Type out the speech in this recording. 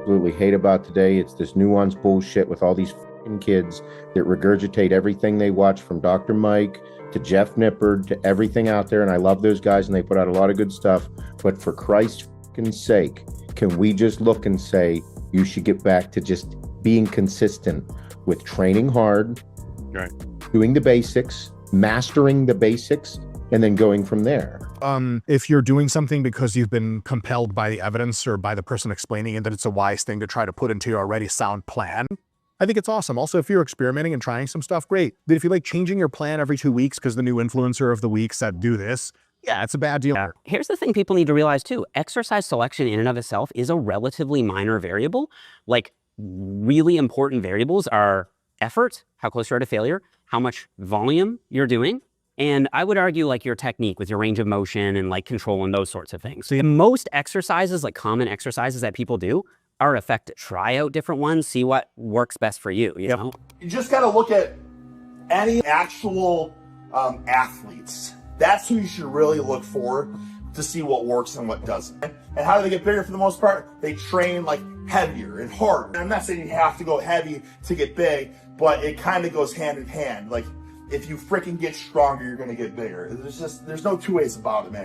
absolutely hate about today. It's this nuanced bullshit with all these fucking kids that regurgitate everything they watch from Dr. Mike to Jeff Nippard to everything out there. And I love those guys and they put out a lot of good stuff. But for Christ's fucking sake, can we just look and say, you should get back to just being consistent with training hard, right, doing the basics, mastering the basics, and then going from there. If you're doing something because you've been compelled by the evidence or by the person explaining it that it's a wise thing to try to put into your already sound plan, I think it's awesome. Also, if you're experimenting and trying some stuff, great. But if you like changing your plan every 2 weeks because the new influencer of the week said do this, yeah, it's a bad deal. Yeah. Here's the thing people need to realize too. Exercise selection in and of itself is a relatively minor variable. Like really important variables are effort, how close you are to failure, how much volume you're doing, and I would argue like your technique with your range of motion and like control and those sorts of things. So most exercises, like common exercises that people do, are effective. Try out different ones, see what works best for you, you know? You just got to look at any actual athletes. That's who you should really look for to see what works and what doesn't. And how do they get bigger for the most part? They train like heavier and harder. I'm not saying you have to go heavy to get big, but it kind of goes hand in hand. Like if you freaking get stronger, you're going to get bigger. There's no two ways about it, man.